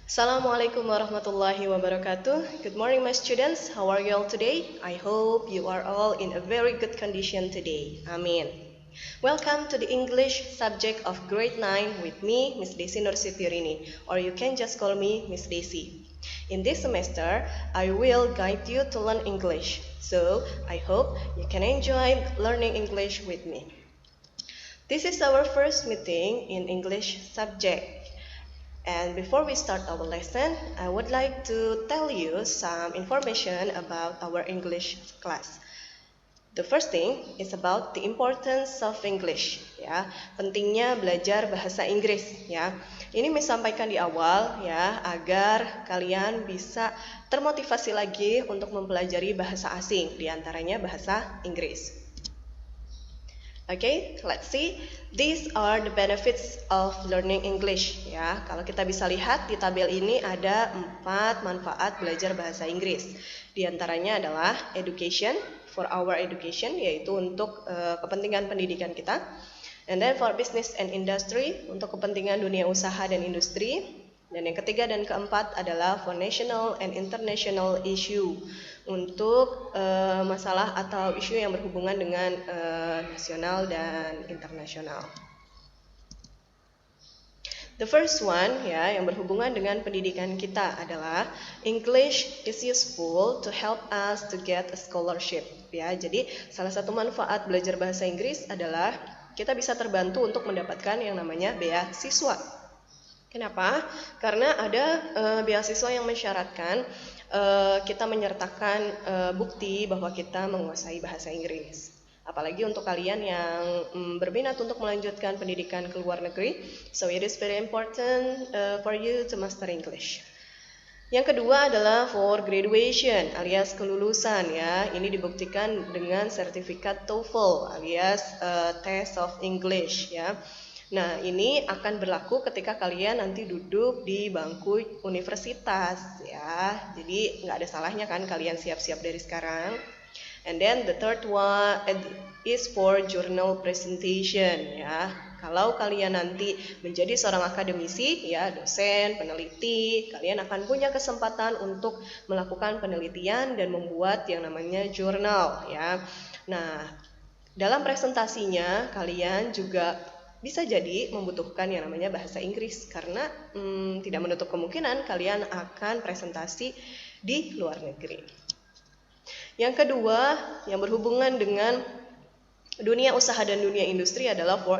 Assalamualaikum warahmatullahi wabarakatuh. Good morning, my students. How are you all today? I hope you are all in a very good condition today. Amin. Welcome to the English subject of grade 9 with me, Miss Desi Nursitirini, or you can just call me Miss Desi. In this semester, I will guide you to learn English. So, I hope you can enjoy learning English with me. This is our first meeting in English subject. And before we start our lesson, I would like to tell you some information about our English class. The first thing is about the importance of English, ya. Pentingnya belajar bahasa Inggris, ya. Ini saya sampaikan di awal, ya, agar kalian bisa termotivasi lagi untuk mempelajari bahasa asing, di antaranya bahasa Inggris. Okay, let's see. These are the benefits of learning English. Ya, kalau kita bisa lihat di tabel ini ada 4 manfaat belajar bahasa Inggris. Di antaranya adalah education, for our education, yaitu untuk kepentingan pendidikan kita. And then for business and industry, untuk kepentingan dunia usaha dan industri. Dan yang ketiga dan keempat adalah for national and international issue, untuk masalah atau isu yang berhubungan dengan nasional dan internasional. The first one, ya, yang berhubungan dengan pendidikan kita adalah English is useful to help us to get a scholarship. Ya, jadi salah satu manfaat belajar bahasa Inggris adalah kita bisa terbantu untuk mendapatkan yang namanya beasiswa. Kenapa? Karena ada beasiswa yang mensyaratkan kita menyertakan bukti bahwa kita menguasai bahasa Inggris. Apalagi untuk kalian yang berminat untuk melanjutkan pendidikan ke luar negeri, so it is very important for you to master English. Yang kedua adalah for graduation alias kelulusan, ya. Ini dibuktikan dengan sertifikat TOEFL alias test of English, ya. Nah, ini akan berlaku ketika kalian nanti duduk di bangku universitas, ya. Jadi nggak ada salahnya kan kalian siap-siap dari sekarang. And then the third one is for journal presentation, ya. Kalau kalian nanti menjadi seorang akademisi, ya, dosen, peneliti, kalian akan punya kesempatan untuk melakukan penelitian dan membuat yang namanya jurnal, ya. Nah, dalam presentasinya kalian juga bisa jadi membutuhkan yang namanya bahasa Inggris karena tidak menutup kemungkinan kalian akan presentasi di luar negeri. Yang kedua, yang berhubungan dengan dunia usaha dan dunia industri adalah for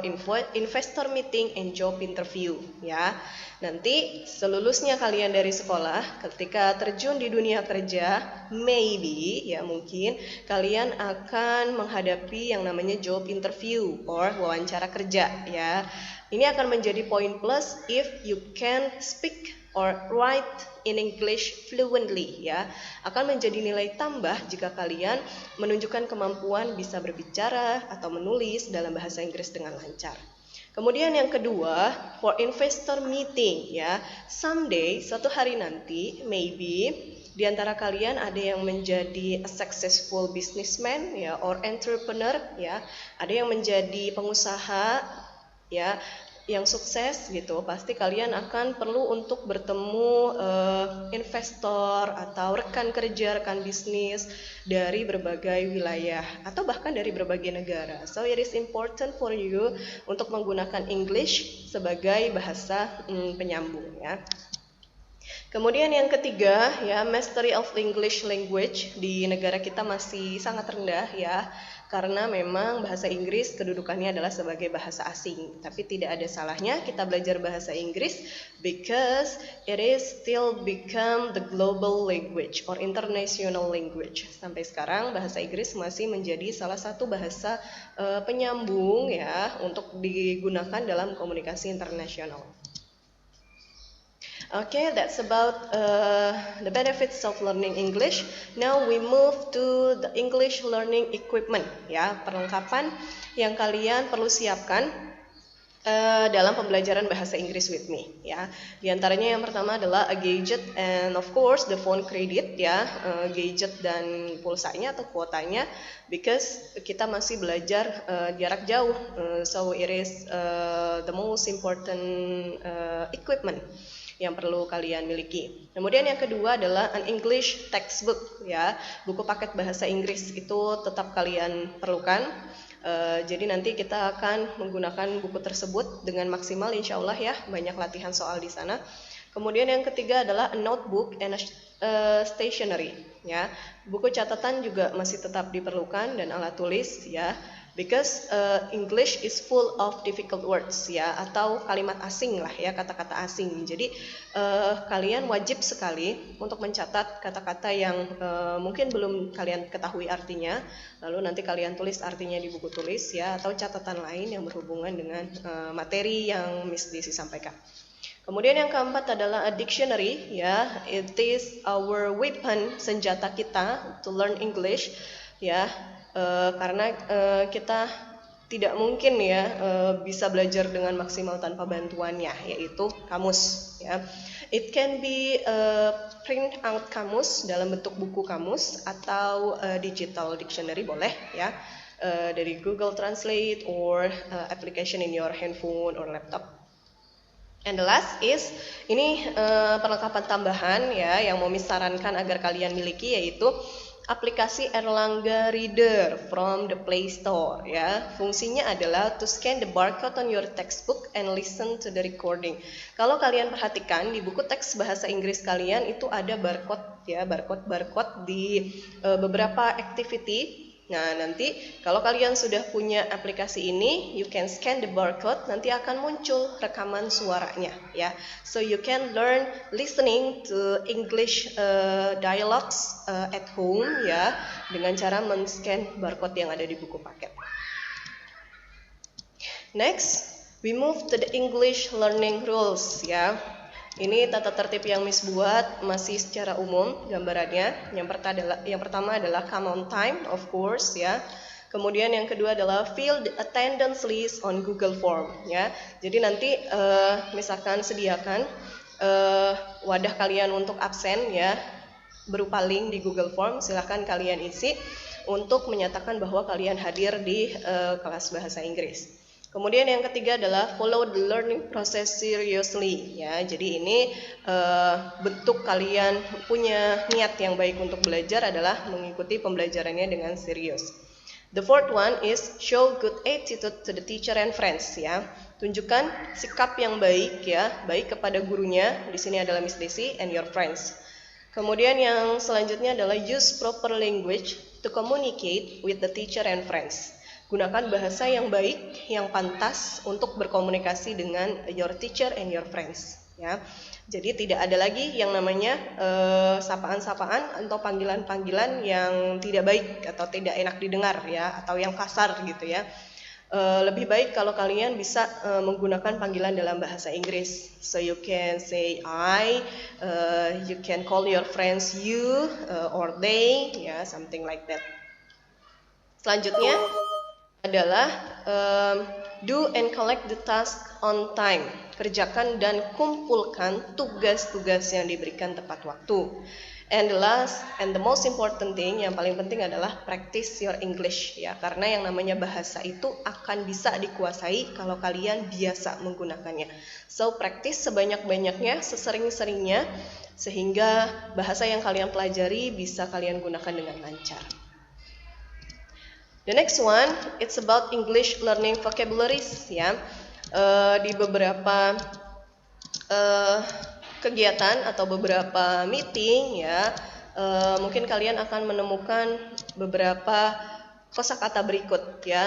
investor meeting and job interview, ya. Nanti selulusnya kalian dari sekolah, ketika terjun di dunia kerja, maybe, ya, mungkin kalian akan menghadapi yang namanya job interview or wawancara kerja, ya. Ini akan menjadi poin plus if you can speak or write in English fluently, ya. Akan menjadi nilai tambah jika kalian menunjukkan kemampuan bisa berbicara atau menulis dalam bahasa Inggris dengan lancar. Kemudian yang kedua, for investor meeting, ya. Someday, suatu hari nanti, maybe di antara kalian ada yang menjadi a successful businessman, ya, or entrepreneur, ya. Ada yang menjadi pengusaha, ya, yang sukses gitu. Pasti kalian akan perlu untuk bertemu investor atau rekan kerja, rekan bisnis dari berbagai wilayah atau bahkan dari berbagai negara. So it is important for you untuk menggunakan English sebagai bahasa penyambung, ya. Kemudian yang ketiga, ya, mastery of English language di negara kita masih sangat rendah, ya. Karena memang bahasa Inggris kedudukannya adalah sebagai bahasa asing. Tapi tidak ada salahnya kita belajar bahasa Inggris because it is still become the global language or international language. Sampai sekarang bahasa Inggris masih menjadi salah satu bahasa penyambung, ya, untuk digunakan dalam komunikasi internasional. Okay, that's about the benefits of learning English. Now we move to the English learning equipment, ya, perlengkapan yang kalian perlu siapkan dalam pembelajaran bahasa Inggris with me, ya. Di antaranya yang pertama adalah a gadget and of course the phone credit, ya, gadget dan pulsanya atau kuotanya, because kita masih belajar jarak jauh, so it is the most important equipment. yang perlu kalian miliki. Kemudian yang kedua adalah an English textbook ya, buku paket bahasa Inggris itu tetap kalian perlukan. Jadi nanti kita akan menggunakan buku tersebut dengan maksimal insya Allah ya, banyak latihan soal di sana. Kemudian yang ketiga adalah a notebook and a stationery ya, buku catatan juga masih tetap diperlukan dan alat tulis ya, because English is full of difficult words ya, atau kalimat asing lah ya, kata-kata asing. Jadi kalian wajib sekali untuk mencatat kata-kata yang mungkin belum kalian ketahui artinya, lalu nanti kalian tulis artinya di buku tulis ya, atau catatan lain yang berhubungan dengan materi yang Miss Desi sampaikan. Kemudian yang keempat adalah a dictionary ya, it is our weapon, senjata kita to learn English ya, karena kita tidak mungkin ya bisa belajar dengan maksimal tanpa bantuannya, yaitu kamus ya. It can be print out kamus dalam bentuk buku kamus atau digital dictionary boleh ya, dari Google Translate or application in your handphone or laptop. And the last is, ini perlengkapan tambahan ya yang mau sarankan agar kalian miliki, yaitu aplikasi Erlangga Reader from the Play Store ya. Fungsinya adalah to scan the barcode on your textbook and listen to the recording. Kalau kalian perhatikan di buku teks bahasa Inggris kalian itu ada barcode ya, barcode di beberapa activity. Nah, nanti kalau kalian sudah punya aplikasi ini, you can scan the barcode, nanti akan muncul rekaman suaranya ya. So you can learn listening to English dialogues at home ya, dengan cara men-scan barcode yang ada di buku paket. Next, we move to the English learning rules ya. Ini tata tertib yang Miss buat masih secara umum gambarannya. Yang pertama adalah come on time, of course ya. Kemudian yang kedua adalah fill the attendance list on Google Form ya. Jadi nanti misalkan sediakan wadah kalian untuk absen ya, berupa link di Google Form, silahkan kalian isi untuk menyatakan bahwa kalian hadir di kelas bahasa Inggris. Kemudian yang ketiga adalah follow the learning process seriously ya. Jadi ini bentuk kalian punya niat yang baik untuk belajar adalah mengikuti pembelajarannya dengan serius. The fourth one is show good attitude to the teacher and friends ya. Tunjukkan sikap yang baik ya, baik kepada gurunya, di sini adalah Miss Desi, and your friends. Kemudian yang selanjutnya adalah use proper language to communicate with the teacher and friends. Gunakan bahasa yang baik, yang pantas untuk berkomunikasi dengan your teacher and your friends ya. Jadi tidak ada lagi yang namanya sapaan-sapaan atau panggilan-panggilan yang tidak baik atau tidak enak didengar ya, atau yang kasar gitu ya. Lebih baik kalau kalian bisa menggunakan panggilan dalam bahasa Inggris. So you can say I, you can call your friends you or they ya, something like that. Selanjutnya adalah do and collect the task on time. Kerjakan dan kumpulkan tugas-tugas yang diberikan tepat waktu. And the last and the most important thing, yang paling penting adalah practice your English ya, karena yang namanya bahasa itu akan bisa dikuasai kalau kalian biasa menggunakannya. So practice sebanyak-banyaknya, sesering-seringnya, sehingga bahasa yang kalian pelajari bisa kalian gunakan dengan lancar. The next one, it's about English learning vocabularies ya. Di beberapa kegiatan atau beberapa meeting ya, mungkin kalian akan menemukan beberapa kosakata berikut ya,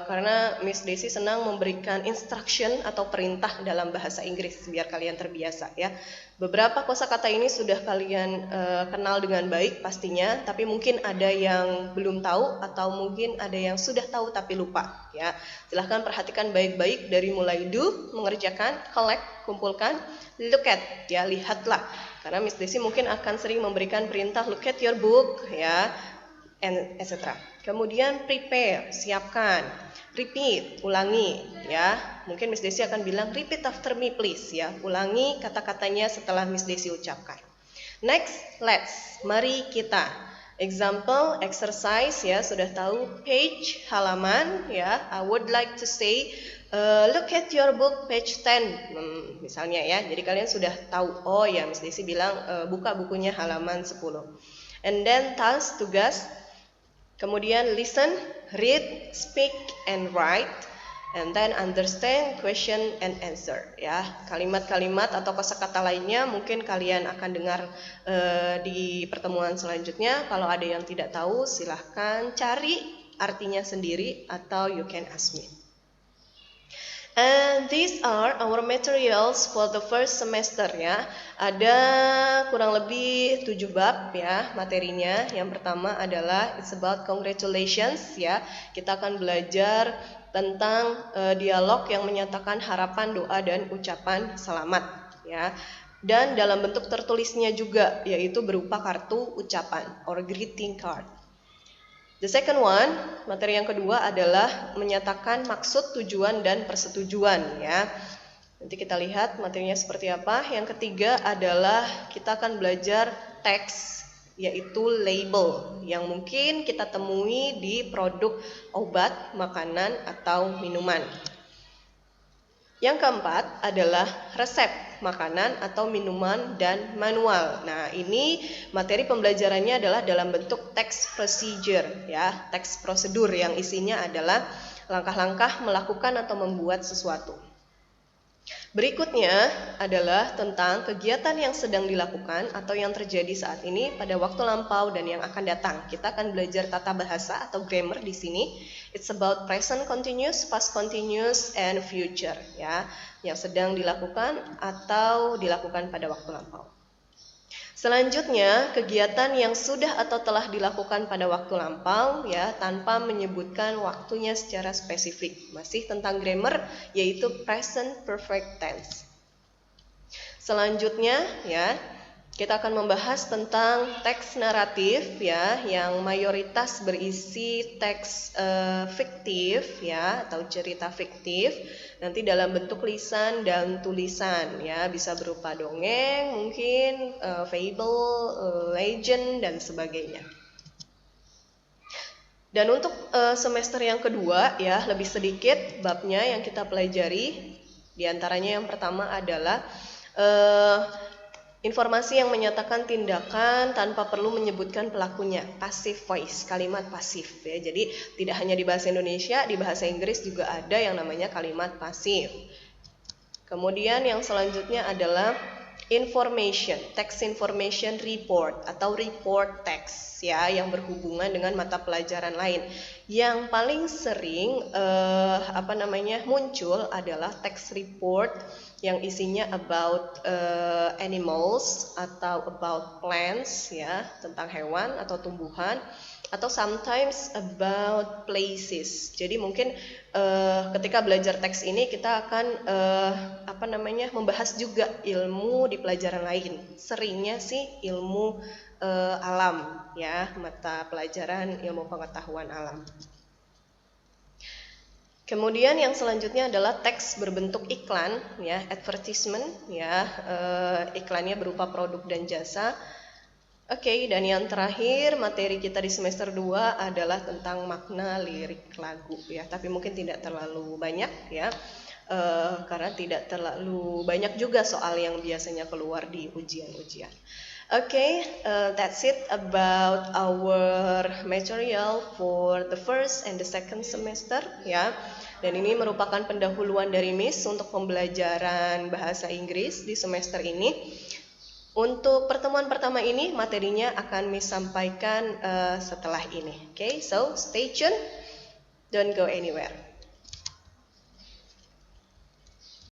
karena Miss Desi senang memberikan instruction atau perintah dalam bahasa Inggris biar kalian terbiasa ya. Beberapa kosakata ini sudah kalian kenal dengan baik pastinya, tapi mungkin ada yang belum tahu atau mungkin ada yang sudah tahu tapi lupa ya. Silahkan perhatikan baik-baik dari mulai do, mengerjakan, collect, kumpulkan, look at ya, lihatlah. Karena Miss Desi mungkin akan sering memberikan perintah look at your book ya, and etc. Kemudian prepare, siapkan. Repeat, ulangi ya. Mungkin Miss Desi akan bilang repeat after me please ya. Ulangi kata-katanya setelah Miss Desi ucapkan. Next, let's, mari kita. Example, exercise ya, sudah tahu page, halaman ya. I would like to say Look at your book page 10, misalnya ya. Jadi kalian sudah tahu, oh ya Miss Desi bilang buka bukunya halaman 10. And then task, tugas. Kemudian listen, read, speak, and write. And then understand, question, and answer. Ya, kalimat-kalimat atau kosakata lainnya mungkin kalian akan dengar di pertemuan selanjutnya. Kalau ada yang tidak tahu, silahkan cari artinya sendiri atau you can ask me. And these are our materials for the first semester ya. Ada kurang lebih 7 bab ya materinya. Yang pertama adalah it's about congratulations ya. Kita akan belajar tentang dialog yang menyatakan harapan, doa, dan ucapan selamat ya. Dan dalam bentuk tertulisnya juga, yaitu berupa kartu ucapan or greeting card. The second one, materi yang kedua adalah menyatakan maksud, tujuan, dan persetujuan ya. Nanti kita lihat materinya seperti apa. Yang ketiga adalah kita akan belajar teks, yaitu label yang mungkin kita temui di produk obat, makanan, atau minuman. Yang keempat adalah resep makanan atau minuman dan manual. Nah, ini materi pembelajarannya adalah dalam bentuk text procedure ya, teks prosedur yang isinya adalah langkah-langkah melakukan atau membuat sesuatu. Berikutnya adalah tentang kegiatan yang sedang dilakukan atau yang terjadi saat ini pada waktu lampau dan yang akan datang. Kita akan belajar tata bahasa atau grammar di sini. It's about present continuous, past continuous, and future ya, yang sedang dilakukan atau dilakukan pada waktu lampau. Selanjutnya, kegiatan yang sudah atau telah dilakukan pada waktu lampau ya, tanpa menyebutkan waktunya secara spesifik. Masih tentang grammar, yaitu present perfect tense. Selanjutnya ya, kita akan membahas tentang teks naratif ya, yang mayoritas berisi teks fiktif ya, atau cerita fiktif. Nanti dalam bentuk lisan dan tulisan ya, bisa berupa dongeng, mungkin fable, legend, dan sebagainya. Dan untuk semester yang kedua ya, lebih sedikit babnya yang kita pelajari. Di antaranya yang pertama adalah informasi yang menyatakan tindakan tanpa perlu menyebutkan pelakunya, passive voice, kalimat pasif ya. Jadi tidak hanya di bahasa Indonesia, di bahasa Inggris juga ada yang namanya kalimat pasif. Kemudian yang selanjutnya adalah information, text information report atau report text ya, yang berhubungan dengan mata pelajaran lain. Yang paling sering muncul adalah text report yang isinya about animals atau about plants ya, tentang hewan atau tumbuhan, atau sometimes about places. Jadi mungkin ketika belajar teks ini kita akan membahas juga ilmu di pelajaran lain. Seringnya sih ilmu alam ya, mata pelajaran ilmu pengetahuan alam. Kemudian yang selanjutnya adalah teks berbentuk iklan ya, advertisement ya, iklannya berupa produk dan jasa. Oke, dan yang terakhir materi kita di semester 2 adalah tentang makna lirik lagu ya, tapi mungkin tidak terlalu banyak ya, karena tidak terlalu banyak juga soal yang biasanya keluar di ujian-ujian. Okay, that's it about our material for the first and the second semester ya. Dan ini merupakan pendahuluan dari Miss untuk pembelajaran bahasa Inggris di semester ini. Untuk pertemuan pertama ini materinya akan Miss sampaikan setelah ini. Okay, so stay tuned, don't go anywhere.